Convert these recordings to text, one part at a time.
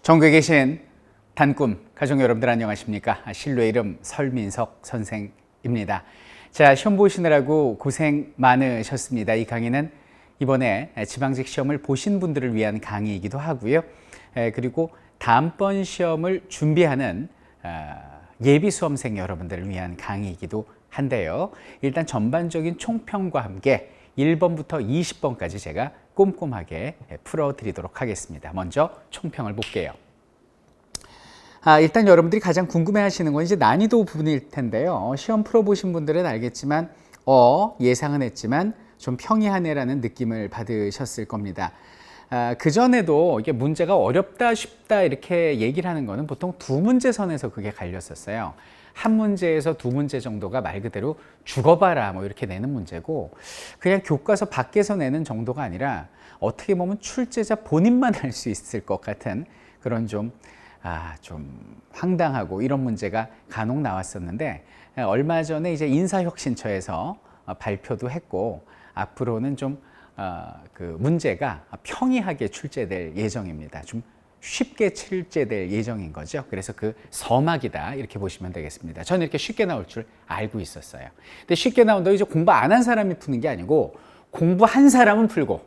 전국에 계신 단꿈 가족 여러분들 안녕하십니까? 실로의 이름 설민석 선생입니다. 자, 시험 보시느라고 고생 많으셨습니다. 이 강의는 이번에 지방직 시험을 보신 분들을 위한 강의이기도 하고요. 그리고 다음번 시험을 준비하는 예비 수험생 여러분들을 위한 강의이기도 한데요. 일단 전반적인 총평과 함께 1번부터 20번까지 제가 꼼꼼하게 풀어드리도록 하겠습니다. 먼저 총평을 볼게요. 일단 여러분들이 가장 궁금해하시는 건 이제 난이도 부분일 텐데요. 시험 풀어보신 분들은 알겠지만 예상은 했지만 좀 평이하네라는 느낌을 받으셨을 겁니다. 그전에도 이게 문제가 어렵다 쉽다 이렇게 얘기를 하는 거는 보통 두 문제 선에서 그게 갈렸었어요. 한 문제에서 두 문제 정도가 말 그대로 죽어봐라 뭐 이렇게 내는 문제고, 그냥 교과서 밖에서 내는 정도가 아니라 어떻게 보면 출제자 본인만 할 수 있을 것 같은 그런 좀 황당하고 이런 문제가 간혹 나왔었는데, 얼마 전에 이제 인사혁신처에서 발표도 했고 앞으로는 좀 그 문제가 평이하게 출제될 예정입니다. 좀 쉽게 출제될 예정인 거죠. 그래서 그 서막이다 이렇게 보시면 되겠습니다. 저는 이렇게 쉽게 나올 줄 알고 있었어요. 근데 쉽게 나온다고 이제 공부 안 한 사람이 푸는 게 아니고, 공부한 사람은 풀고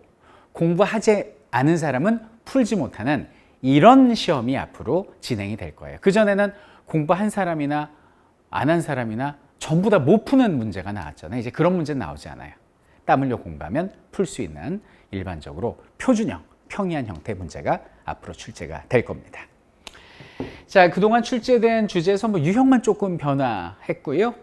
공부하지 않은 사람은 풀지 못하는 이런 시험이 앞으로 진행이 될 거예요. 그전에는 공부한 사람이나 안 한 사람이나 전부 다 못 푸는 문제가 나왔잖아요. 이제 그런 문제는 나오지 않아요. 땀 흘려 공부하면 풀 수 있는 일반적으로 표준형, 평이한 형태의 문제가 앞으로 출제가 될 겁니다. 자, 그동안 출제된 주제에서 유형만 조금 변화했고요.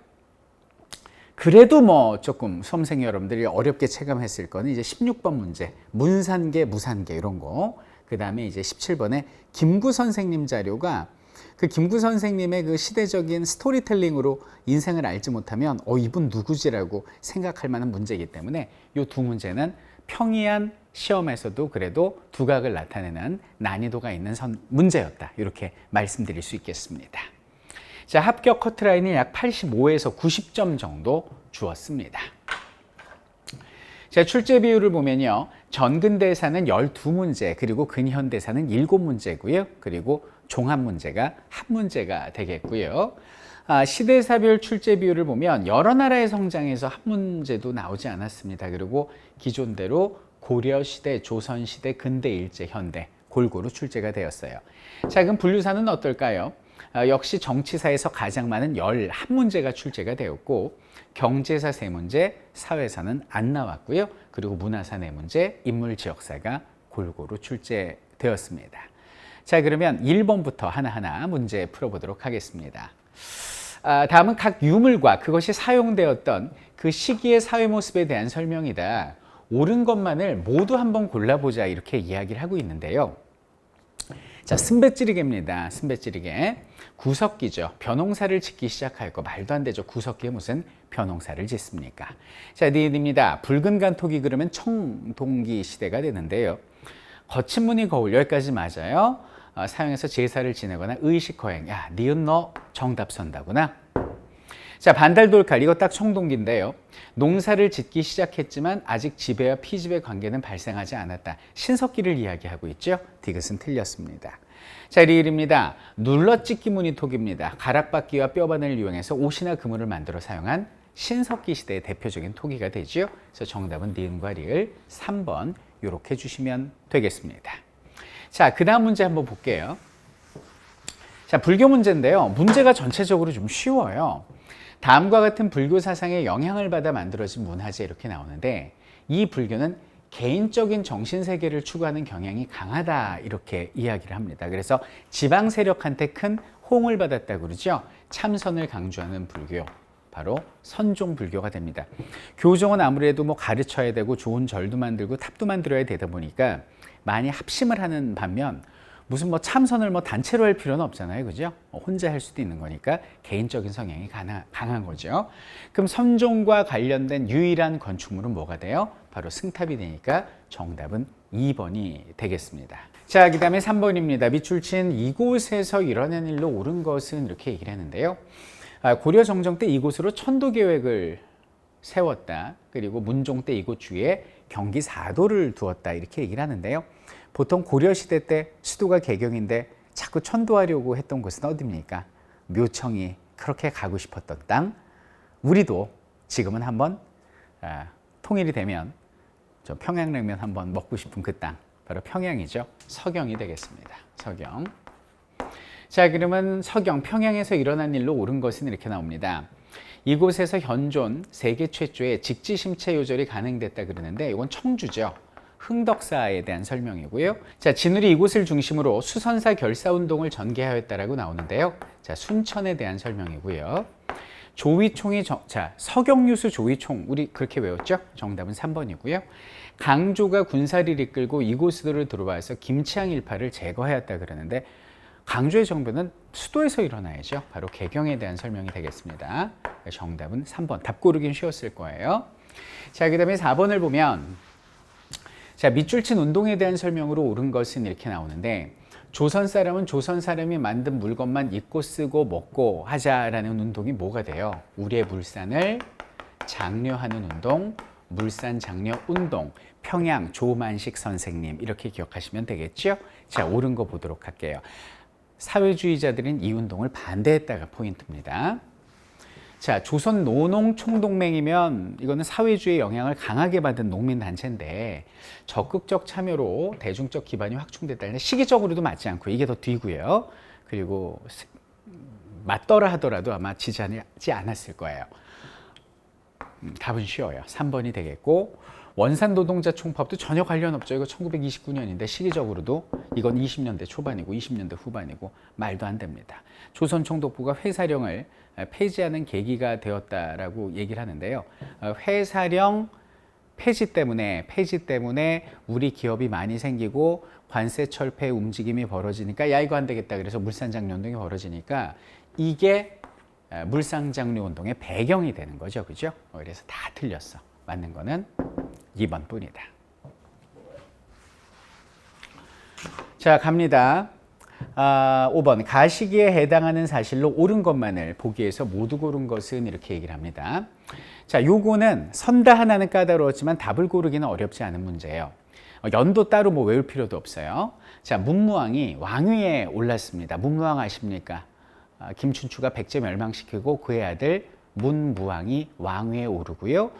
그래도 조금 수험생 여러분들이 어렵게 체감했을 거는 이제 16번 문제, 문산계, 무산계 이런 거. 그 다음에 이제 17번에 김구 선생님 자료가, 그 김구 선생님의 그 시대적인 스토리텔링으로 인생을 알지 못하면 이분 누구지라고 생각할 만한 문제이기 때문에 이 두 문제는 평이한 시험에서도 그래도 두각을 나타내는 난이도가 있는 문제였다, 이렇게 말씀드릴 수 있겠습니다. 자, 합격 커트라인이 약 85에서 90점 정도 주었습니다. 자, 출제 비율을 보면요, 전근대사는 12문제, 그리고 근현대사는 7문제고요. 그리고 종합문제가 1문제가 되겠고요. 시대사별 출제 비율을 보면 여러 나라의 성장에서 한 문제도 나오지 않았습니다. 그리고 기존대로 고려시대, 조선시대, 근대, 일제, 현대 골고루 출제가 되었어요. 자, 그럼 분류사는 어떨까요? 역시 정치사에서 가장 많은 11문제가 출제가 되었고, 경제사 3문제, 사회사는 안 나왔고요. 그리고 문화사 4문제, 인물지역사가 골고루 출제되었습니다. 자, 그러면 1번부터 하나하나 문제 풀어보도록 하겠습니다. 다음은 각 유물과 그것이 사용되었던 그 시기의 사회 모습에 대한 설명이다. 옳은 것만을 모두 한번 골라보자, 이렇게 이야기를 하고 있는데요. 자, 승배찌르개입니다. 승배찌르개. 구석기죠. 벼농사를 짓기 시작할 거 말도 안 되죠. 구석기에 무슨 벼농사를 짓습니까? 자, 니은입니다. 붉은 간톡이 그러면 청동기 시대가 되는데요. 거친 무늬 거울, 여기까지 맞아요. 사용해서 제사를 지내거나 의식 거행. 야, 니은 너 정답 선다구나. 자, 반달돌칼, 이거 딱 청동기인데요. 농사를 짓기 시작했지만 아직 지배와 피지배 관계는 발생하지 않았다. 신석기를 이야기하고 있죠. 디귿은 틀렸습니다. 자, 리을입니다. 눌러찢기 무늬톡입니다. 가락바퀴와 뼈바늘을 이용해서 옷이나 그물을 만들어 사용한 신석기 시대의 대표적인 토기가 되죠. 그래서 정답은 니은과 리을 3번 이렇게 주시면 되겠습니다. 자, 그 다음 문제 한번 볼게요. 자, 불교 문제인데요. 문제가 전체적으로 좀 쉬워요. 다음과 같은 불교 사상에 영향을 받아 만들어진 문화재, 이렇게 나오는데, 이 불교는 개인적인 정신세계를 추구하는 경향이 강하다, 이렇게 이야기를 합니다. 그래서 지방 세력한테 큰 호응을 받았다고 그러죠. 참선을 강조하는 불교, 바로 선종불교가 됩니다. 교종은 아무래도 가르쳐야 되고 좋은 절도 만들고 탑도 만들어야 되다 보니까 많이 합심을 하는 반면, 무슨 참선을 단체로 할 필요는 없잖아요. 그죠? 혼자 할 수도 있는 거니까 개인적인 성향이 강한 거죠. 그럼 선종과 관련된 유일한 건축물은 뭐가 돼요? 바로 승탑이 되니까 정답은 2번이 되겠습니다. 자, 그 다음에 3번입니다. 밑줄친 이곳에서 일어난 일로 옳은 것은, 이렇게 얘기를 했는데요. 고려 정정 때 이곳으로 천도 계획을 세웠다. 그리고 문종 때 이곳 주위에 경기사도를 두었다, 이렇게 얘기를 하는데요. 보통 고려시대 때 수도가 개경인데 자꾸 천도하려고 했던 곳은 어디입니까? 묘청이 그렇게 가고 싶었던 땅. 우리도 지금은 한번 통일이 되면 저 평양냉면 한번 먹고 싶은 그 땅, 바로 평양이죠. 서경이 되겠습니다. 서경. 자, 그러면 서경, 평양에서 일어난 일로 옳은 것은 이렇게 나옵니다. 이곳에서 현존 세계 최초의 직지심체 요절이 가능됐다 그러는데 이건 청주죠. 흥덕사에 대한 설명이고요. 자, 진울이 이곳을 중심으로 수선사 결사운동을 전개하였다라고 나오는데요. 자, 순천에 대한 설명이고요. 조위총이 자, 서경유수 조위총, 우리 그렇게 외웠죠? 정답은 3번이고요. 강조가 군사를 이끌고 이곳으로 들어와서 김치항 일파를 제거하였다 그러는데 강조의 정부는 수도에서 일어나야죠. 바로 개경에 대한 설명이 되겠습니다. 정답은 3번. 답 고르긴 쉬웠을 거예요. 자, 그 다음에 4번을 보면 자, 밑줄 친 운동에 대한 설명으로 옳은 것은 이렇게 나오는데 조선 사람은 조선 사람이 만든 물건만 입고 쓰고 먹고 하자라는 운동이 뭐가 돼요? 우리의 물산을 장려하는 운동, 물산 장려 운동, 평양 조만식 선생님 이렇게 기억하시면 되겠죠? 자, 옳은 거 보도록 할게요. 사회주의자들은 이 운동을 반대했다가 포인트입니다. 자, 조선 노농 총동맹이면 이거는 사회주의 영향을 강하게 받은 농민단체인데 적극적 참여로 대중적 기반이 확충됐다는데 시기적으로도 맞지 않고 이게 더 뒤고요. 그리고 맞더라 하더라도 아마 지지하지 않았을 거예요. 답은 쉬워요. 3번이 되겠고 원산 노동자 총파업도 전혀 관련 없죠. 이거 1929년인데 시기적으로도 이건 20년대 초반이고 20년대 후반이고 말도 안 됩니다. 조선 총독부가 회사령을 폐지하는 계기가 되었다라고 얘기를 하는데요. 회사령 폐지 때문에 우리 기업이 많이 생기고 관세 철폐 움직임이 벌어지니까 야 이거 안 되겠다 그래서 물산장려 운동이 벌어지니까 이게 물산장려 운동의 배경이 되는 거죠. 그죠? 그래서 다 틀렸어. 맞는 거는 2번 뿐이다. 자, 갑니다. 5번. 가시기에 해당하는 사실로 옳은 것만을 보기에서 모두 고른 것은 이렇게 얘기를 합니다. 자, 요거는 선다 하나는 까다로웠지만 답을 고르기는 어렵지 않은 문제예요. 연도 따로 뭐 외울 필요도 없어요. 자, 문무왕이 왕위에 올랐습니다. 문무왕 아십니까? 김춘추가 백제 멸망시키고 그의 아들 문무왕이 왕위에 오르고요.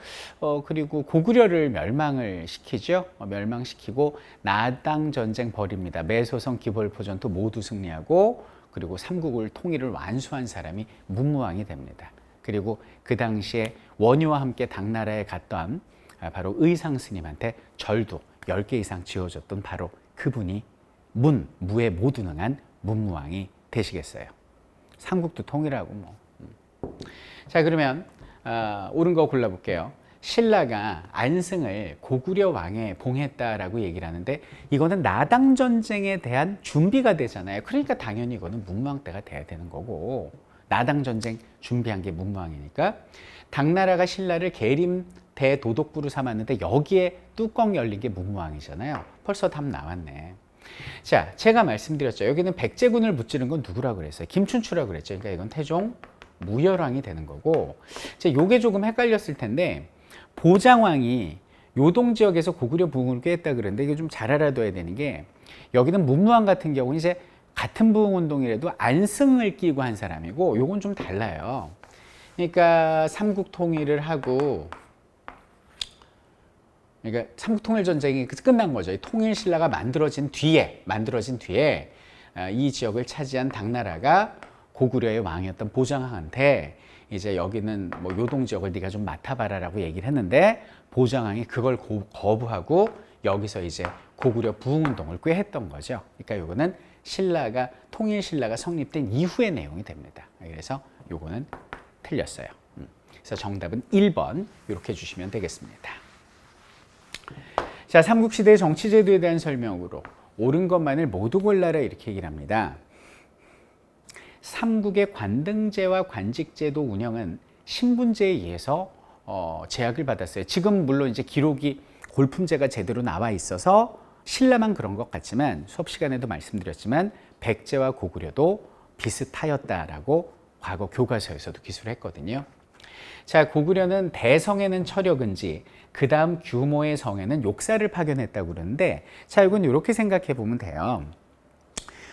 그리고 고구려를 멸망을 시키죠. 멸망시키고 나당 전쟁 벌입니다. 매소성 기벌포 전투 모두 승리하고 그리고 삼국을 통일을 완수한 사람이 문무왕이 됩니다. 그리고 그 당시에 원유와 함께 당나라에 갔던 바로 의상 스님한테 절도 10개 이상 지어줬던 바로 그분이 무에 모두 능한 문무왕이 되시겠어요. 삼국도 통일하고 뭐. 자, 그러면 옳은 거 골라볼게요. 신라가 안승을 고구려 왕에 봉했다라고 얘기를 하는데 이거는 나당 전쟁에 대한 준비가 되잖아요. 그러니까 당연히 이거는 문무왕 때가 돼야 되는 거고 나당 전쟁 준비한 게 문무왕이니까 당나라가 신라를 계림 대도독부로 삼았는데 여기에 뚜껑 열린 게 문무왕이잖아요. 벌써 답 나왔네. 자, 제가 말씀드렸죠. 여기는 백제군을 무찌른 건 누구라고 그랬어요? 김춘추라고 그랬죠. 그러니까 이건 태종 무열왕이 되는 거고, 요게 조금 헷갈렸을 텐데 보장왕이 요동 지역에서 고구려 부흥을 꾀했다 그러는데 이거 좀 잘 알아둬야 되는 게 여기는 문무왕 같은 경우는 이제 같은 부흥운동이라도 안승을 끼고 한 사람이고 요건 좀 달라요. 그러니까 삼국 통일을 하고 그러니까 삼국통일 전쟁이 끝난 거죠. 통일 신라가 만들어진 뒤에 이 지역을 차지한 당나라가 고구려의 왕이었던 보장왕한테 이제 여기는 뭐 요동 지역을 네가 좀 맡아봐라라고 얘기를 했는데 보장왕이 그걸 거부하고 여기서 이제 고구려 부흥운동을 꾀했던 거죠. 그러니까 요거는 통일 신라가 성립된 이후의 내용이 됩니다. 그래서 요거는 틀렸어요. 그래서 정답은 1번 이렇게 주시면 되겠습니다. 자, 삼국시대의 정치제도에 대한 설명으로 옳은 것만을 모두 골라라 이렇게 얘기를 합니다. 삼국의 관등제와 관직제도 운영은 신분제에 의해서 제약을 받았어요. 지금 물론 이제 기록이 골품제가 제대로 나와 있어서 신라만 그런 것 같지만 수업 시간에도 말씀드렸지만 백제와 고구려도 비슷하였다라고 과거 교과서에서도 기술했거든요. 자, 고구려는 대성에는 철역은지 그 다음 규모의 성에는 욕사를 파견했다고 그러는데 자, 이건 이렇게 생각해 보면 돼요.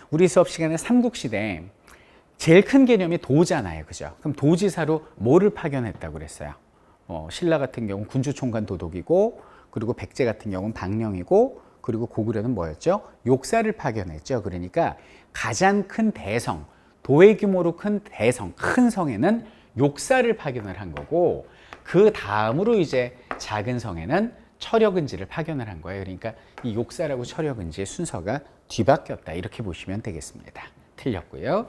우리 수업 시간에 삼국시대 제일 큰 개념이 도잖아요. 그죠? 그럼 도지사로 뭐를 파견했다고 그랬어요? 신라 같은 경우는 군주총관 도독이고, 그리고 백제 같은 경우는 방령이고, 그리고 고구려는 뭐였죠? 욕사를 파견했죠. 그러니까 가장 큰 대성, 도의 규모로 큰 대성, 큰 성에는 욕사를 파견을 한 거고, 그 다음으로 이제 작은 성에는 철역은지를 파견을 한 거예요. 그러니까 이 욕사라고 철역은지의 순서가 뒤바뀌었다. 이렇게 보시면 되겠습니다. 틀렸고요.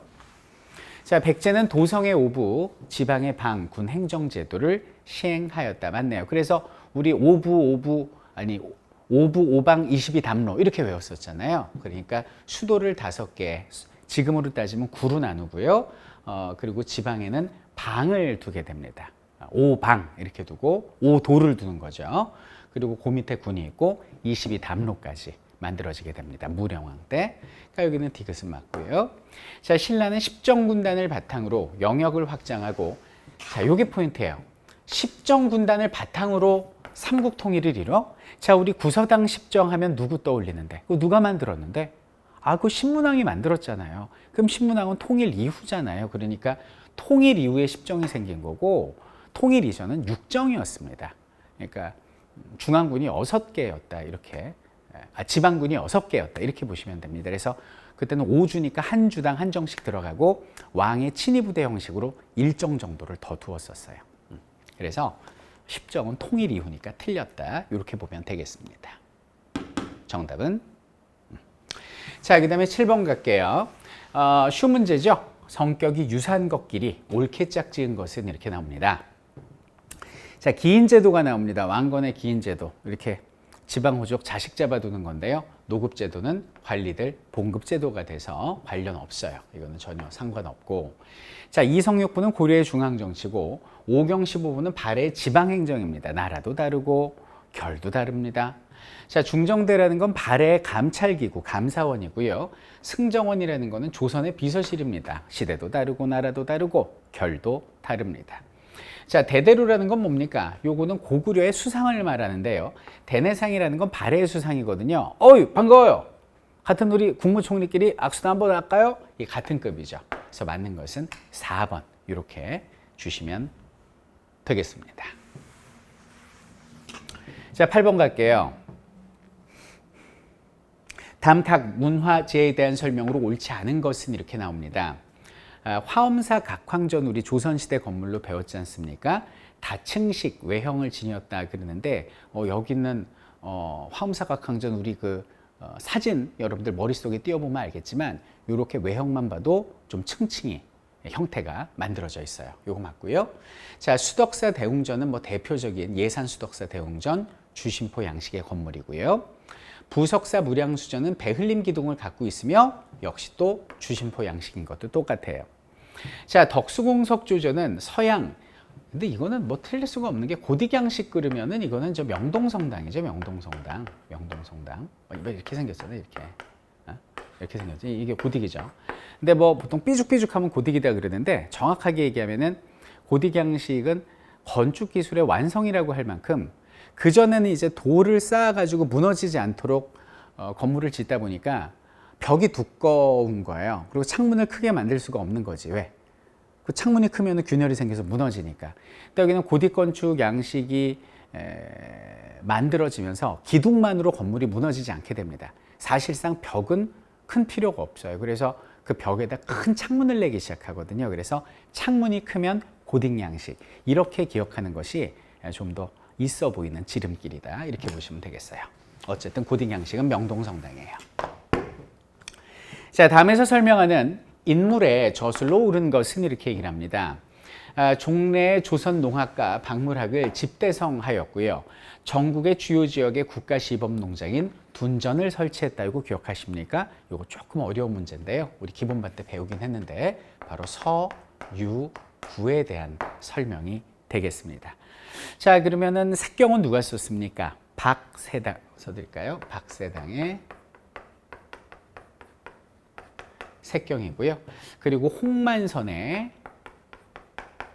자, 백제는 도성의 오부, 지방의 방, 군 행정제도를 시행하였다. 맞네요. 그래서 우리 오부, 오방 22담로 이렇게 외웠었잖아요. 그러니까 수도를 5개, 지금으로 따지면 구로 나누고요. 그리고 지방에는 방을 두게 됩니다. 5방 이렇게 두고 5도를 두는 거죠. 그리고 그 밑에 군이 있고 22담로까지 만들어지게 됩니다. 무령왕 때. 그러니까 여기는 디귿은 맞고요. 자, 신라는 십정군단을 바탕으로 영역을 확장하고, 자, 요게 포인트예요. 십정군단을 바탕으로 삼국 통일을 이뤄? 자, 우리 구서당 십정하면 누구 떠올리는데? 그거 누가 만들었는데? 그 신문왕이 만들었잖아요. 그럼 신문왕은 통일 이후잖아요. 그러니까 통일 이후에 십정이 생긴 거고, 통일 이전은 육정이었습니다. 그러니까 중앙군이 6개였다. 이렇게. 지방군이 6개였다. 이렇게 보시면 됩니다. 그래서 그때는 5주니까 한 주당 한 정씩 들어가고 왕의 친위부대 형식으로 일정 정도를 더 두었었어요. 그래서 십정은 통일 이후니까 틀렸다. 이렇게 보면 되겠습니다. 정답은 자, 그 다음에 7번 갈게요. 쉬운 문제죠. 성격이 유사한 것끼리 옳게 짝지은 것은 이렇게 나옵니다. 자, 기인제도가 나옵니다. 왕건의 기인제도. 이렇게 지방호족 자식 잡아두는 건데요. 노급제도는 관리들 봉급제도가 돼서 관련 없어요. 이거는 전혀 상관없고. 자, 이성육부는 고려의 중앙정치고, 오경 15부는 발해의 지방행정입니다. 나라도 다르고 결도 다릅니다. 자, 중정대라는 건 발해의 감찰기구, 감사원이고요. 승정원이라는 거는 조선의 비서실입니다. 시대도 다르고 나라도 다르고 결도 다릅니다. 자, 대대로라는 건 뭡니까? 요거는 고구려의 수상을 말하는데요. 대내상이라는 건 발해의 수상이거든요. 어이, 반가워요. 같은 우리 국무총리끼리 악수도 한번 할까요? 이 같은 급이죠. 그래서 맞는 것은 4번 이렇게 주시면 되겠습니다. 자, 8번 갈게요. 담탁 문화재에 대한 설명으로 옳지 않은 것은 이렇게 나옵니다. 화엄사 각황전 우리 조선시대 건물로 배웠지 않습니까? 다층식 외형을 지녔다 그러는데 여기는 화엄사 각황전 우리 사진 여러분들 머릿속에 띄워보면 알겠지만 이렇게 외형만 봐도 좀 층층이 형태가 만들어져 있어요. 요거 맞고요. 자, 수덕사 대웅전은 뭐 대표적인 예산 수덕사 대웅전 주심포 양식의 건물이고요. 부석사 무량수전은 배흘림 기둥을 갖고 있으며 역시 또 주심포 양식인 것도 똑같아요. 자, 덕수궁석조전은 서양, 근데 이거는 뭐 틀릴 수가 없는 게 고딕양식 그러면은 이거는 저 명동성당이죠. 명동성당. 이렇게 생겼잖아요. 이렇게 생겼죠. 이게 고딕이죠. 근데 뭐 보통 삐죽삐죽하면 고딕이다 그러는데 정확하게 얘기하면은 고딕양식은 건축 기술의 완성이라고 할 만큼 그전에는 이제 돌을 쌓아가지고 무너지지 않도록 건물을 짓다 보니까 벽이 두꺼운 거예요. 그리고 창문을 크게 만들 수가 없는 거지. 왜? 그 창문이 크면 균열이 생겨서 무너지니까. 근데 여기는 고딕 건축 양식이 만들어지면서 기둥만으로 건물이 무너지지 않게 됩니다. 사실상 벽은 큰 필요가 없어요. 그래서 그 벽에다 큰 창문을 내기 시작하거든요. 그래서 창문이 크면 고딕 양식. 이렇게 기억하는 것이 좀 더 있어 보이는 지름길이다. 이렇게 보시면 되겠어요. 어쨌든 고딕 양식은 명동성당이에요. 자, 다음에서 설명하는 인물의 저술로 오른 것은 이렇게 얘기를 합니다. 종래의 조선 농학과 박물학을 집대성하였고요. 전국의 주요 지역에 국가시범 농장인 둔전을 설치했다고 기억하십니까? 이거 조금 어려운 문제인데요. 우리 기본반 때 배우긴 했는데 바로 서유구에 대한 설명이 되겠습니다. 자, 그러면은 색경은 누가 썼습니까? 박세당 써드릴까요? 박세당의 색경이고요. 그리고 홍만선의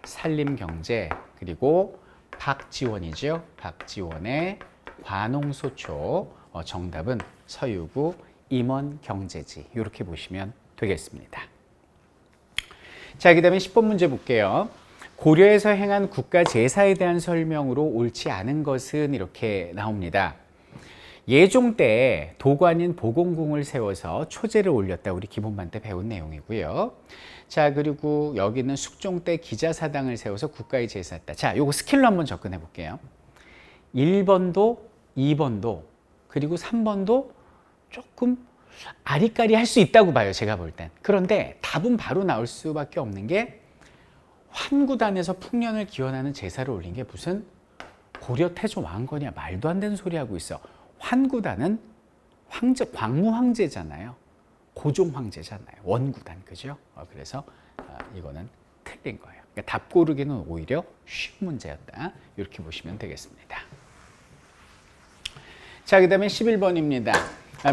산림경제, 그리고 박지원이죠. 박지원의 관홍소초. 정답은 서유구 임원 경제지 이렇게 보시면 되겠습니다. 자, 그다음에 10번 문제 볼게요. 고려에서 행한 국가 제사에 대한 설명으로 옳지 않은 것은 이렇게 나옵니다. 예종 때 도관인 보공궁을 세워서 초제를 올렸다. 우리 기본반 때 배운 내용이고요. 자, 그리고 여기는 숙종 때 기자사당을 세워서 국가의 제사했다. 자, 요거 스킬로 한번 접근해 볼게요. 1번도 2번도 그리고 3번도 조금 아리까리 할 수 있다고 봐요. 제가 볼 땐. 그런데 답은 바로 나올 수밖에 없는 게 환구단에서 풍년을 기원하는 제사를 올린 게 무슨 고려 태조 왕건이야. 말도 안 되는 소리 하고 있어. 환구단은 황제, 광무 황제잖아요. 고종 황제잖아요. 원구단, 그죠? 그래서 이거는 틀린 거예요. 그러니까 답 고르기는 오히려 쉬운 문제였다. 이렇게 보시면 되겠습니다. 자, 그 다음에 11번입니다.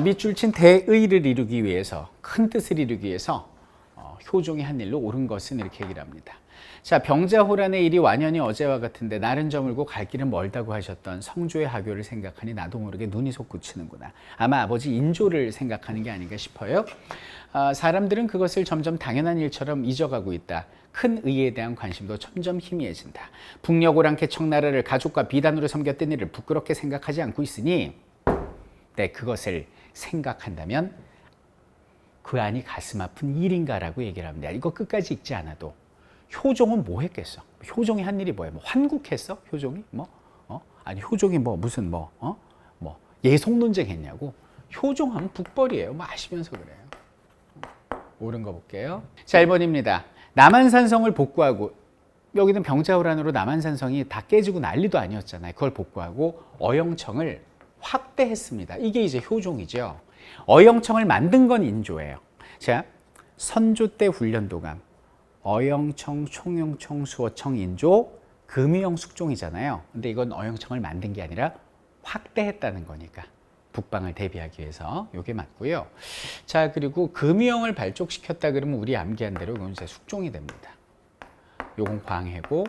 밑줄 친 대의를 이루기 위해서, 큰 뜻을 이루기 위해서 효종이 한 일로 옳은 것은 이렇게 얘기를 합니다. 자, 병자호란의 일이 완연히 어제와 같은데 날은 저물고 갈 길은 멀다고 하셨던 성조의 하교를 생각하니 나도 모르게 눈이 솟구치는구나. 아마 아버지 인조를 생각하는 게 아닌가 싶어요. 사람들은 그것을 점점 당연한 일처럼 잊어가고 있다. 큰 의에 대한 관심도 점점 희미해진다. 북녘오랑캐 청나라를 가족과 비단으로 섬겼던 일을 부끄럽게 생각하지 않고 있으니 그것을 생각한다면 그 안이 가슴 아픈 일인가라고 얘기를 합니다. 이거 끝까지 읽지 않아도 효종은 뭐 했겠어? 효종이 한 일이 뭐예요? 뭐 환국했어? 효종이? 아니 효종이 무슨 예속 논쟁했냐고? 효종하면 북벌이에요. 아시면서 그래요. 옳은 거 볼게요. 자, 1번입니다. 남한산성을 복구하고, 여기는 병자호란으로 남한산성이 다 깨지고 난리도 아니었잖아요. 그걸 복구하고 어영청을 확대했습니다. 이게 이제 효종이죠. 어영청을 만든 건 인조예요. 자, 선조 때 훈련도감, 어영청, 총영청, 수어청, 인조, 금유영, 숙종이잖아요. 근데 이건 어영청을 만든 게 아니라 확대했다는 거니까 북방을 대비하기 위해서 이게 맞고요. 자, 그리고 금유영을 발족시켰다 그러면 우리 암기한 대로 이건 이제 숙종이 됩니다. 요건 광해고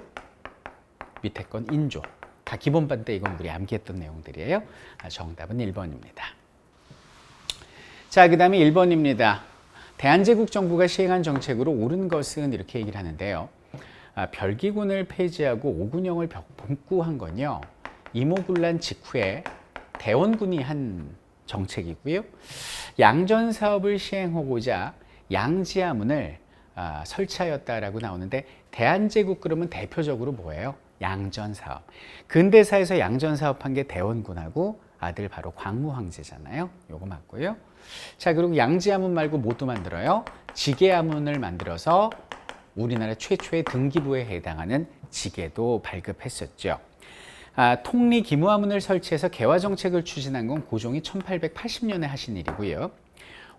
밑에 건 인조. 다 기본반 때 이건 우리 암기했던 내용들이에요. 정답은 1번입니다. 자, 그 다음에 1번입니다. 대한제국 정부가 시행한 정책으로 옳은 것은 이렇게 얘기를 하는데요. 별기군을 폐지하고 오군영을 복구한 건요. 이모군란 직후에 대원군이 한 정책이고요. 양전 사업을 시행하고자 양지하문을 설치하였다라고 나오는데 대한제국 그러면 대표적으로 뭐예요? 양전 사업. 근대사에서 양전 사업한 게 대원군하고 아들 바로 광무 황제잖아요. 요거 맞고요. 자, 그리고 양지하문 말고 뭐도 만들어요? 지계하문을 만들어서 우리나라 최초의 등기부에 해당하는 지계도 발급했었죠. 통리 기무하문을 설치해서 개화 정책을 추진한 건 고종이 1880년에 하신 일이고요.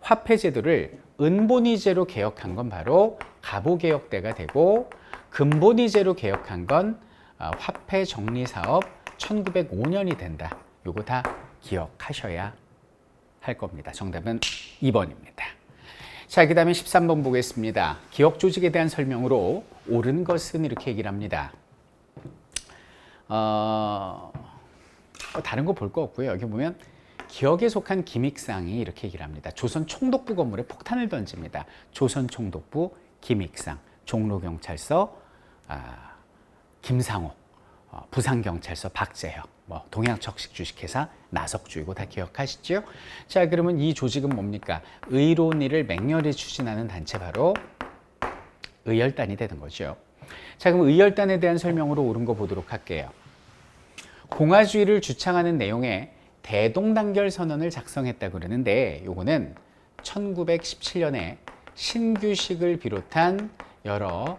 화폐 제도를 은본위제로 개혁한 건 바로 가보개혁대가 되고, 금본위제로 개혁한 건 화폐 정리 사업 1905년이 된다. 요거 다 기억하셔야 할 겁니다. 정답은 2번입니다. 자, 그 다음에 13번 보겠습니다. 기억 조직에 대한 설명으로 옳은 것은 이렇게 얘기를 합니다. 다른 거 볼 거 없고요. 여기 보면 기억에 속한 김익상이 이렇게 얘기를 합니다. 조선 총독부 건물에 폭탄을 던집니다. 조선 총독부 김익상, 종로경찰서 김상호, 부산경찰서 박재혁, 동양척식 주식회사 나석주이고 다 기억하시죠? 자, 그러면 이 조직은 뭡니까? 의로운 일을 맹렬히 추진하는 단체, 바로 의열단이 되는 거죠. 자, 그럼 의열단에 대한 설명으로 옳은 거 보도록 할게요. 공화주의를 주창하는 내용의 대동단결 선언을 작성했다고 그러는데, 요거는 1917년에 신규식을 비롯한 여러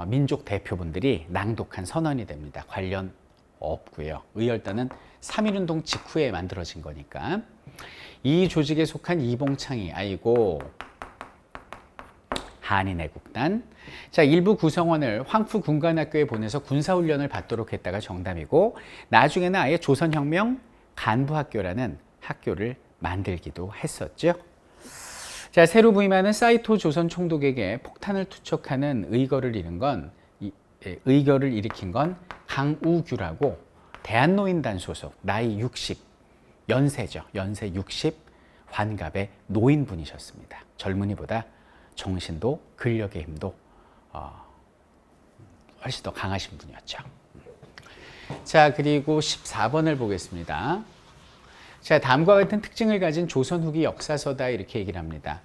민족 대표분들이 낭독한 선언이 됩니다. 관련 없고요. 의열단은 3.1운동 직후에 만들어진 거니까. 이 조직에 속한 이봉창이, 한인애국단. 자, 일부 구성원을 황푸 군관학교에 보내서 군사훈련을 받도록 했다가 정답이고, 나중에는 아예 조선혁명 간부학교라는 학교를 만들기도 했었죠. 자, 새로 부임하는 사이토 조선 총독에게 폭탄을 투척하는 의거를 일으킨 건 강우규라고 대한노인단 소속, 나이 60, 연세죠. 연세 60, 환갑의 노인분이셨습니다. 젊은이보다 정신도 근력의 힘도 훨씬 더 강하신 분이었죠. 자, 그리고 14번을 보겠습니다. 자, 다음과 같은 특징을 가진 조선 후기 역사서다 이렇게 얘기를 합니다.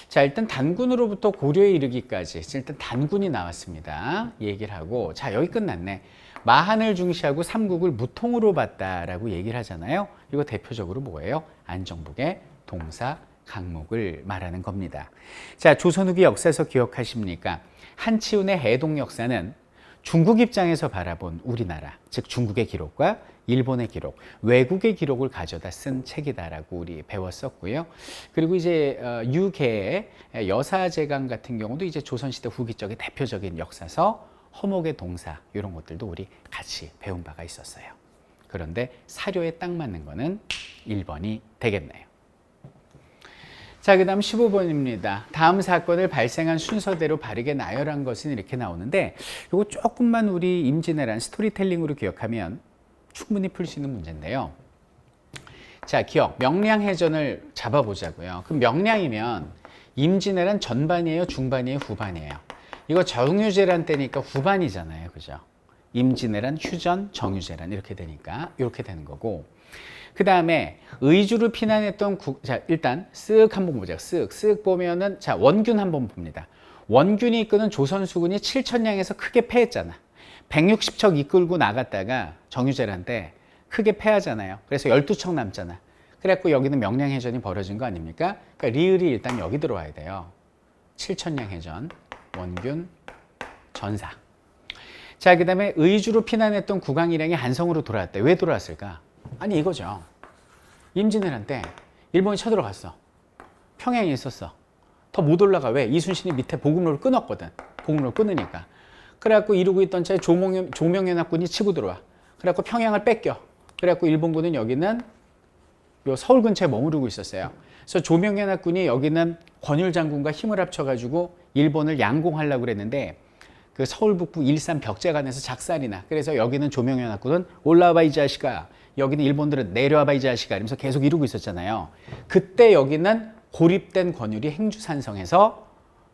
자, 일단 단군으로부터 고려에 이르기까지 일단 단군이 나왔습니다. 얘기를 하고, 자, 여기 끝났네. 마한을 중시하고 삼국을 무통으로 봤다라고 얘기를 하잖아요. 이거 대표적으로 뭐예요? 안정복의 동사 강목을 말하는 겁니다. 자, 조선 후기 역사서 기억하십니까? 한치운의 해동 역사는 중국 입장에서 바라본 우리나라, 즉 중국의 기록과 일본의 기록, 외국의 기록을 가져다 쓴 책이다라고 우리 배웠었고요. 그리고 이제 유계의 여사제강 같은 경우도 이제 조선시대 후기 쪽의 대표적인 역사서, 허목의 동사 이런 것들도 우리 같이 배운 바가 있었어요. 그런데 사료에 딱 맞는 거는 1번이 되겠네요. 자, 그 다음 15번입니다. 다음 사건을 발생한 순서대로 바르게 나열한 것은 이렇게 나오는데, 이거 조금만 우리 임진왜란 스토리텔링으로 기억하면 충분히 풀 수 있는 문제인데요. 자, 기억. 명량해전을 잡아보자고요. 그럼 명량이면 임진왜란 전반이에요, 중반이에요, 후반이에요? 이거 정유재란 때니까 후반이잖아요. 그죠? 임진왜란, 휴전, 정유재란 이렇게 되니까 이렇게 되는 거고, 그 다음에 의주를 피난했던 자, 일단 쓱 한번 보자. 쓱 보면은, 자, 원균 한번 봅니다. 원균이 이끄는 조선수군이 7천량에서 크게 패했잖아. 160척 이끌고 나갔다가 정유재란 때 크게 패하잖아요. 그래서 12척 남잖아. 그래갖고 여기는 명량해전이 벌어진 거 아닙니까? 그러니까 리을이 일단 여기 들어와야 돼요. 7천량해전, 원균, 전사. 자, 그 다음에 의주로 피난했던 국왕일행이 한성으로 돌아왔대. 왜 돌아왔을까? 아니, 이거죠. 임진왜란 때 일본이 쳐들어갔어. 평양에 있었어. 더 못 올라가. 왜? 이순신이 밑에 보급로를 끊었거든. 보급로를 끊으니까. 그래갖고 이루고 있던 차에 조명연합군이 치고 들어와. 그래갖고 평양을 뺏겨. 그래갖고 일본군은 여기는 요 서울 근처에 머무르고 있었어요. 그래서 조명연합군이 여기는 권율 장군과 힘을 합쳐가지고 일본을 양공하려고 그랬는데, 그 서울 북부 일산 벽제간에서 작살이 나. 그래서 여기는 조명연합군은 올라와봐 이 자식아, 여기는 일본들은 내려와봐 이 자식아 이러면서 계속 이루고 있었잖아요. 그때 여기는 고립된 권율이 행주산성에서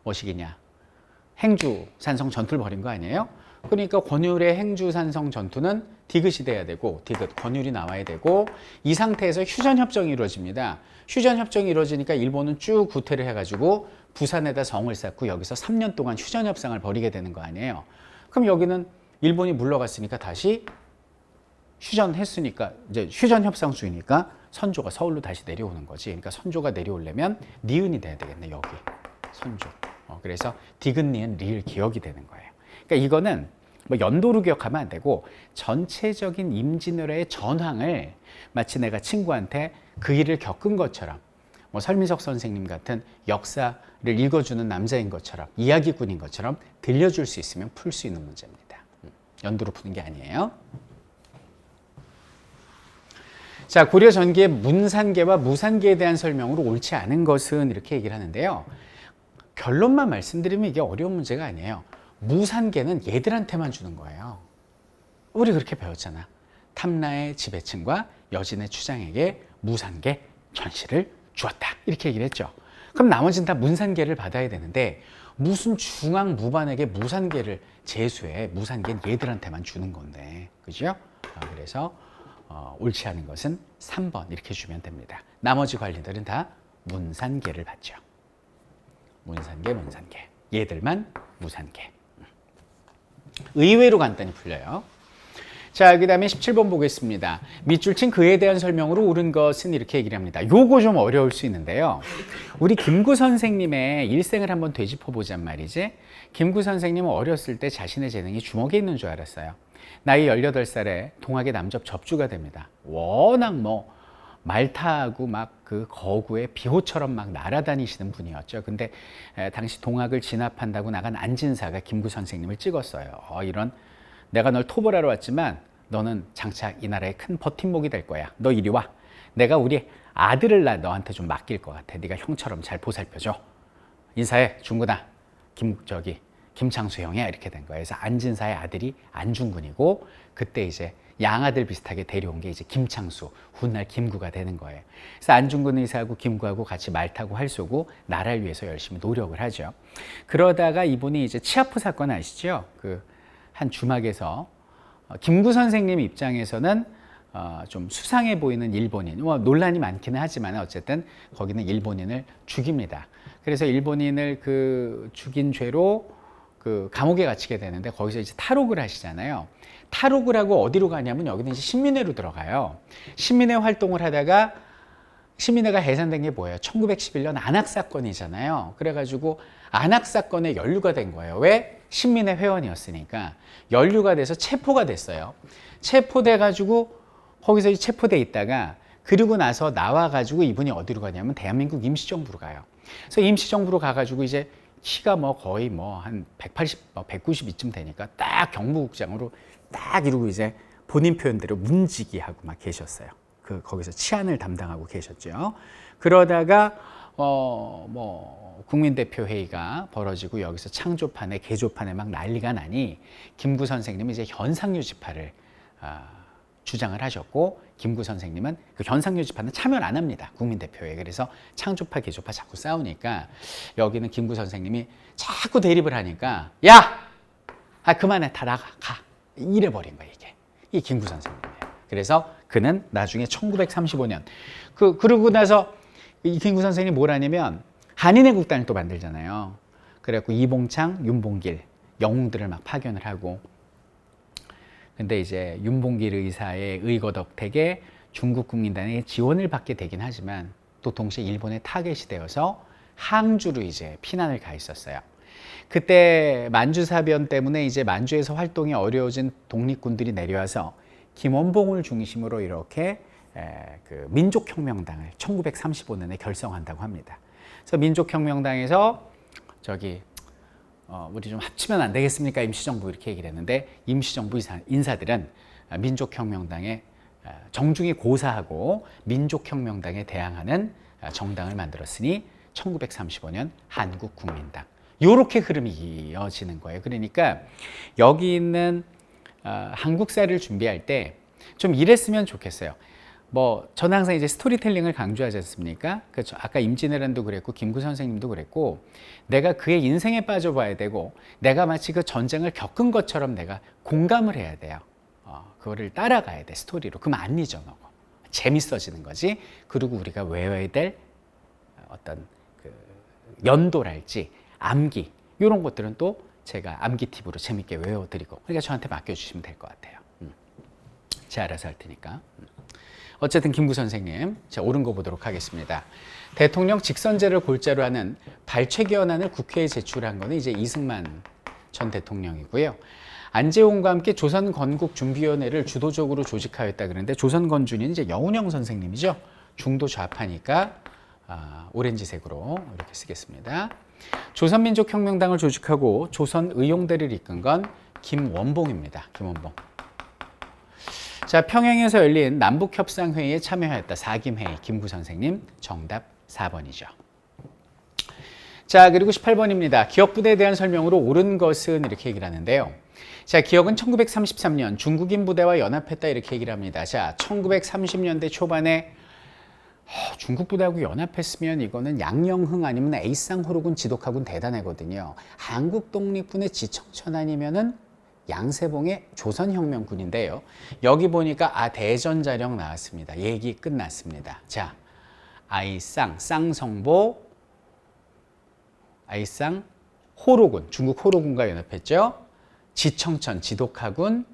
뭐시기냐, 행주산성 전투를 벌인 거 아니에요? 그러니까 권율의 행주산성 전투는 디귿이 돼야 되고, 디귿 권율이 나와야 되고, 이 상태에서 휴전협정이 이루어집니다. 휴전협정이 이루어지니까 일본은 쭉 구태를 해가지고 부산에다 성을 쌓고 여기서 3년 동안 휴전협상을 벌이게 되는 거 아니에요? 그럼 여기는 일본이 물러갔으니까 다시 휴전했으니까 이제 휴전협상수이니까 선조가 서울로 다시 내려오는 거지. 그러니까 선조가 내려오려면 니은이 돼야 되겠네, 여기. 선조. 그래서 디귿, 니은, 리을 기억이 되는 거예요. 그러니까 이거는 뭐 연도로 기억하면 안 되고 전체적인 임진왜란의 전황을 마치 내가 친구한테 그 일을 겪은 것처럼, 뭐 설민석 선생님 같은 역사를 읽어주는 남자인 것처럼, 이야기꾼인 것처럼 들려줄 수 있으면 풀 수 있는 문제입니다. 연도로 푸는 게 아니에요. 자, 고려 전기의 문산계와 무산계에 대한 설명으로 옳지 않은 것은 이렇게 얘기를 하는데요. 결론만 말씀드리면 이게 어려운 문제가 아니에요. 무산계는 얘들한테만 주는 거예요. 우리 그렇게 배웠잖아. 탐라의 지배층과 여진의 추장에게 무산계 전시를 주었다. 이렇게 얘기를 했죠. 그럼 나머지는 다 문산계를 받아야 되는데 무슨 중앙 무반에게 무산계를 제수해. 무산계는 얘들한테만 주는 건데. 그죠? 그래서 옳지 않은 것은 3번 이렇게 주면 됩니다. 나머지 관리들은 다 문산계를 받죠. 문산계. 얘들만 무산계. 의외로 간단히 풀려요. 자, 그 다음에 17번 보겠습니다. 밑줄 친 그에 대한 설명으로 옳은 것은 이렇게 얘기를 합니다. 요거 좀 어려울 수 있는데요. 우리 김구 선생님의 일생을 한번 되짚어 보잔 말이지. 김구 선생님은 어렸을 때 자신의 재능이 주먹에 있는 줄 알았어요. 나이 18살에 동학의 남접 접주가 됩니다. 워낙 뭐 말타하고 막 그 거구에 비호처럼 막 날아다니시는 분이었죠. 근데 당시 동학을 진압한다고 나간 안진사가 김구 선생님을 찍었어요. 이런, 내가 널 토벌하러 왔지만 너는 장차 이 나라의 큰 버팀목이 될 거야. 너 이리 와. 내가 우리 아들을 너한테 좀 맡길 것 같아. 네가 형처럼 잘 보살펴줘. 인사해, 중구나. 김창수 형이야 이렇게 된 거예요. 그래서 안진사의 아들이 안중근이고 그때 이제 양아들 비슷하게 데려온 게 이제 김창수, 훗날 김구가 되는 거예요. 그래서 안중근 의사하고 김구하고 같이 말 타고 활 쏘고 나라를 위해서 열심히 노력을 하죠. 그러다가 이분이 이제 치아프 사건 아시죠? 그 한 주막에서 김구 선생님 입장에서는 좀 수상해 보이는 일본인, 뭐 논란이 많기는 하지만 어쨌든 거기는 일본인을 죽입니다. 그래서 일본인을 그 죽인 죄로 그 감옥에 갇히게 되는데 거기서 이제 탈옥을 하시잖아요. 탈옥을 하고 어디로 가냐면 여기는 이제 신민회로 들어가요. 신민회 활동을 하다가 신민회가 해산된 게 뭐예요? 1911년 안학사건이잖아요. 그래가지고 안학사건에 연루가 된 거예요. 왜? 신민회 회원이었으니까. 연루가 돼서 체포가 됐어요. 체포돼가지고 거기서 체포돼 있다가 그리고 나서 나와가지고 이분이 어디로 가냐면 대한민국 임시정부로 가요. 그래서 임시정부로 가가지고 이제 키가 뭐 거의 뭐 한 180, 192쯤 되니까 딱 경무국장으로 딱 이러고 이제 본인 표현대로 문지기하고 막 계셨어요. 거기서 치안을 담당하고 계셨죠. 그러다가 뭐 국민대표회의가 벌어지고 여기서 창조판에 개조판에 막 난리가 나니 김구 선생님이 이제 현상유지파를 주장을 하셨고 김구 선생님은 그 현상유지파는 참여를 안 합니다. 국민대표회에. 그래서 창조파 개조파 자꾸 싸우니까 여기는 김구 선생님이 자꾸 대립을 하니까 야! 그만해 다 나가 가 이래버린 거예요. 이 김구 선생님이에요. 그래서 그는 나중에 1935년 그러고 나서 이 김구 선생님이 뭘 하냐면 한인애국단을 또 만들잖아요. 그래갖고 이봉창, 윤봉길 영웅들을 막 파견을 하고 근데 이제 윤봉길 의사의 의거 덕택에 중국 국민당의 지원을 받게 되긴 하지만 또 동시에 일본의 타겟이 되어서 항주로 이제 피난을 가 있었어요. 그때 만주사변 때문에 이제 만주에서 활동이 어려워진 독립군들이 내려와서 김원봉을 중심으로 이렇게 그 민족혁명당을 1935년에 결성한다고 합니다. 그래서 민족혁명당에서 우리 좀 합치면 안 되겠습니까? 임시정부 이렇게 얘기를 했는데 임시정부 인사들은 민족혁명당에 정중히 고사하고 민족혁명당에 대항하는 정당을 만들었으니 1935년 한국국민당 이렇게 흐름이 이어지는 거예요. 그러니까 여기 있는 한국사를 준비할 때 좀 이랬으면 좋겠어요. 저는 항상 이제 스토리텔링을 강조하지 않습니까? 그렇죠. 아까 임진왜란도 그랬고 김구 선생님도 그랬고 내가 그의 인생에 빠져봐야 되고 내가 마치 그 전쟁을 겪은 것처럼 내가 공감을 해야 돼요. 그거를 따라가야 돼 스토리로. 그럼 안 잊어먹어. 재밌어지는 거지. 그리고 우리가 외워야 될 어떤 그 연도랄지 암기 이런 것들은 또 제가 암기 팁으로 재밌게 외워드리고 그러니까 저한테 맡겨주시면 될 것 같아요. 제가 알아서 할 테니까. 어쨌든 김구 선생님, 자 옳은 거 보도록 하겠습니다. 대통령 직선제를 골자로 하는 발췌개헌안을 국회에 제출한 거는 이제 이승만 전 대통령이고요. 안재홍과 함께 조선건국준비위원회를 주도적으로 조직하였다 그러는데 조선건준이 이제 여운형 선생님이죠. 중도 좌파니까 오렌지색으로 이렇게 쓰겠습니다. 조선민족혁명당을 조직하고 조선의용대를 이끈 건 김원봉입니다. 김원봉. 자, 평양에서 열린 남북협상회의에 참여하였다. 사김회의 김구 선생님 정답 4번이죠. 자, 그리고 18번입니다. 기억부대에 대한 설명으로 옳은 것은 이렇게 얘기를 하는데요. 자, 기억은 1933년 중국인 부대와 연합했다 이렇게 얘기를 합니다. 자, 1930년대 초반에 중국 부대하고 연합했으면 이거는 양영흥 아니면 에이쌍호로군 지독하군 대단하거든요. 한국 독립군의 지청천 아니면은 양세봉의 조선혁명군인데요. 여기 보니까 대전자령 나왔습니다. 얘기 끝났습니다. 자, 쌍성보, 호로군, 중국 호로군과 연합했죠. 지청천, 지독하군,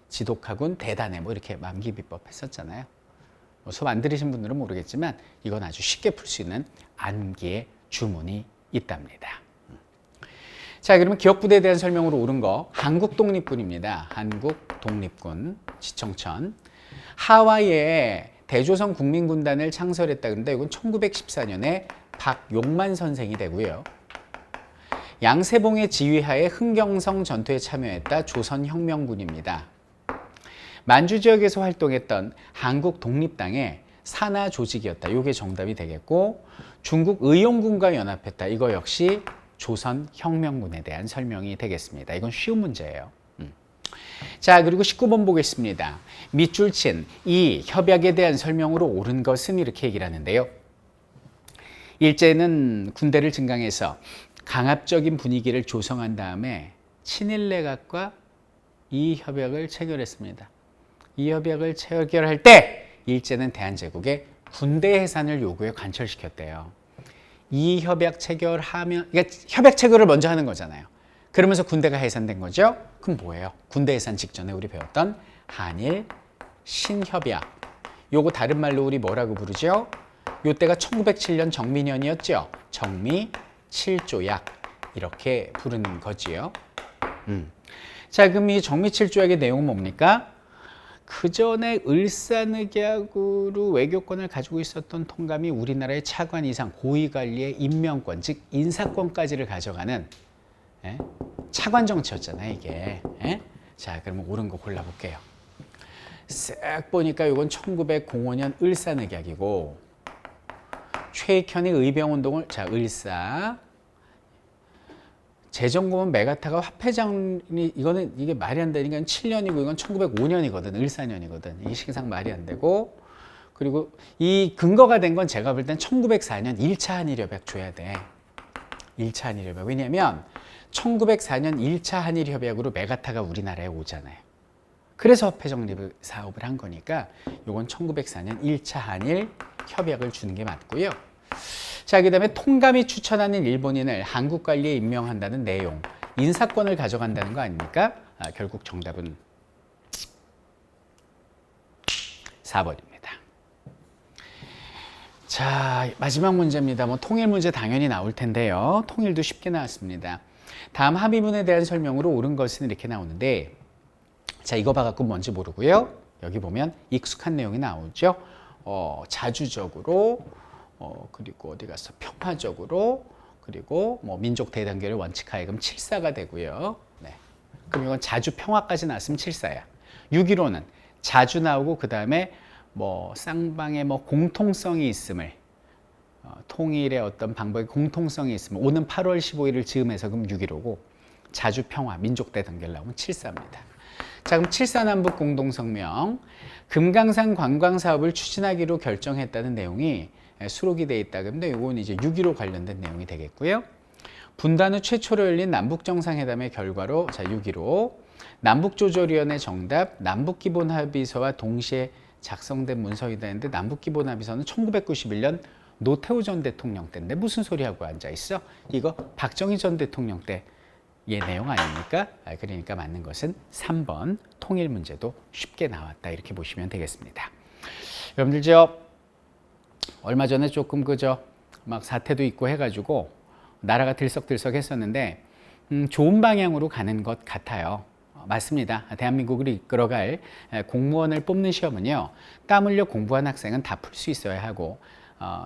지독하군, 대단해 뭐 이렇게 만기비법 했었잖아요. 수업 안 들으신 분들은 모르겠지만 이건 아주 쉽게 풀 수 있는 암기의 주문이 있답니다. 자, 그러면 기억부대에 대한 설명으로 옳은 거 한국독립군입니다. 한국독립군 지청천. 하와이에 대조선 국민군단을 창설했다 그런데 이건 1914년에 박용만 선생이 되고요. 양세봉의 지휘하에 흥경성 전투에 참여했다. 조선혁명군입니다. 만주 지역에서 활동했던 한국독립당의 산하 조직이었다. 이게 정답이 되겠고 중국 의용군과 연합했다. 이거 역시 조선혁명군에 대한 설명이 되겠습니다. 이건 쉬운 문제예요. 자, 그리고 19번 보겠습니다. 밑줄 친 이 협약에 대한 설명으로 옳은 것은 이렇게 얘기를 하는데요. 일제는 군대를 증강해서 강압적인 분위기를 조성한 다음에 친일내각과 이 협약을 체결했습니다. 이 협약을 체결할 때 일제는 대한제국에 군대 해산을 요구해 관철시켰대요. 이 협약 체결하면, 그러니까 협약 체결을 먼저 하는 거잖아요. 그러면서 군대가 해산된 거죠. 그럼 뭐예요? 군대 해산 직전에 우리 배웠던 한일 신협약. 요거 다른 말로 우리 뭐라고 부르죠? 요때가 1907년 정민년이었죠. 정미 7조약 이렇게 부르는 거지요. 자, 그럼 이 정미 7조약의 내용은 뭡니까? 그 전에 을사늑약으로 외교권을 가지고 있었던 통감이 우리나라의 차관 이상 고위관리의 임명권, 즉 인사권까지를 가져가는 차관 정치였잖아요, 이게. 자, 그러면 옳은 거 골라볼게요. 쓱 보니까 이건 1905년 을사늑약이고, 최익현이 의병운동을, 자, 을사. 재정공원 메가타가 화폐장이, 이게 말이 안 되니까 7년이고, 이건 1905년이거든, 을사년이거든. 이게 식상 말이 안 되고, 그리고 이 근거가 된 건 제가 볼 땐 1904년 1차 한일협약 줘야 돼. 1차 한일협약. 왜냐면 1904년 1차 한일협약으로 메가타가 우리나라에 오잖아요. 그래서 화폐 정립 사업을 한 거니까 이건 1904년 1차 한일 협약을 주는 게 맞고요. 자, 그 다음에 통감이 추천하는 일본인을 한국 관리에 임명한다는 내용. 인사권을 가져간다는 거 아닙니까? 결국 정답은 4번입니다. 자, 마지막 문제입니다. 뭐 통일 문제 당연히 나올 텐데요. 통일도 쉽게 나왔습니다. 다음 합의문에 대한 설명으로 옳은 것은 이렇게 나오는데, 자, 이거 봐갖고 뭔지 모르고요. 여기 보면 익숙한 내용이 나오죠. 자주적으로, 그리고 어디 가서 평화적으로, 그리고 뭐 민족 대단결의 원칙하에금 7사가 되고요. 네. 그럼 이건 자주 평화까지 나왔으면 7사야. 6.15는 자주 나오고 그 다음에 뭐 쌍방의 뭐 공통성이 있음을, 통일의 어떤 방법의 공통성이 있음을, 오는 8월 15일을 즈음해서 그럼 6.15고, 자주 평화, 민족 대단결 나오면 7사입니다. 자, 그럼 7사 남북 공동성명, 금강산 관광 사업을 추진하기로 결정했다는 내용이 수록이 돼 있다. 그런데 이건 이제 6.15 관련된 내용이 되겠고요. 분단 후 최초로 열린 남북정상회담의 결과로, 자, 6.15 남북조절위원회 정답, 남북기본합의서와 동시에 작성된 문서이다 했는데, 남북기본합의서는 1991년 노태우 전 대통령 때인데 무슨 소리 하고 앉아 있어? 이거 박정희 전 대통령 때의 내용 아닙니까? 그러니까 맞는 것은 3번 통일 문제도 쉽게 나왔다, 이렇게 보시면 되겠습니다. 여러분들 저 얼마 전에 조금 그저 막 사태도 있고 해가지고 나라가 들썩들썩 했었는데 좋은 방향으로 가는 것 같아요. 맞습니다. 대한민국을 이끌어갈 공무원을 뽑는 시험은요, 땀 흘려 공부한 학생은 다 풀 수 있어야 하고,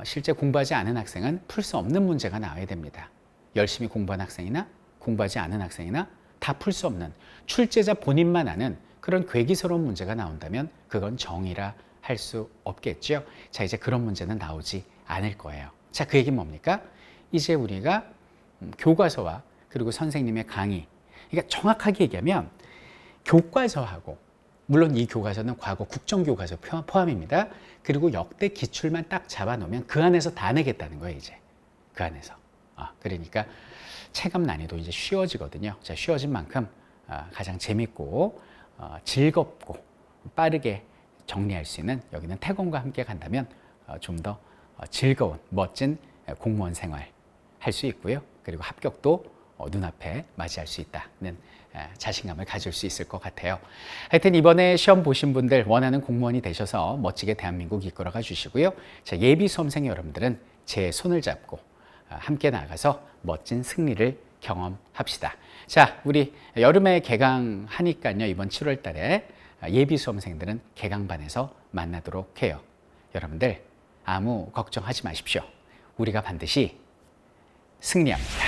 실제 공부하지 않은 학생은 풀 수 없는 문제가 나와야 됩니다. 열심히 공부한 학생이나 공부하지 않은 학생이나 다 풀 수 없는, 출제자 본인만 아는 그런 괴기스러운 문제가 나온다면 그건 정의라 할 수 없겠죠. 자, 이제 그런 문제는 나오지 않을 거예요. 자, 그 얘기는 뭡니까? 이제 우리가 교과서와 그리고 선생님의 강의, 그러니까 정확하게 얘기하면 교과서하고, 물론 이 교과서는 과거 국정교과서 포함입니다. 그리고 역대 기출만 딱 잡아놓으면 그 안에서 다 내겠다는 거예요, 이제. 그 안에서. 그러니까 체감 난이도 이제 쉬워지거든요. 자, 쉬워진 만큼 가장 재밌고 즐겁고 빠르게 정리할 수 있는, 여기는 태권과 함께 간다면 좀 더 즐거운 멋진 공무원 생활 할 수 있고요. 그리고 합격도 눈앞에 맞이할 수 있다는 자신감을 가질 수 있을 것 같아요. 하여튼 이번에 시험 보신 분들 원하는 공무원이 되셔서 멋지게 대한민국 이끌어가 주시고요. 자, 예비 수험생 여러분들은 제 손을 잡고 함께 나가서 멋진 승리를 경험합시다. 자, 우리 여름에 개강하니까요. 이번 7월 달에 예비 수험생들은 개강반에서 만나도록 해요. 여러분들 아무 걱정하지 마십시오. 우리가 반드시 승리합니다.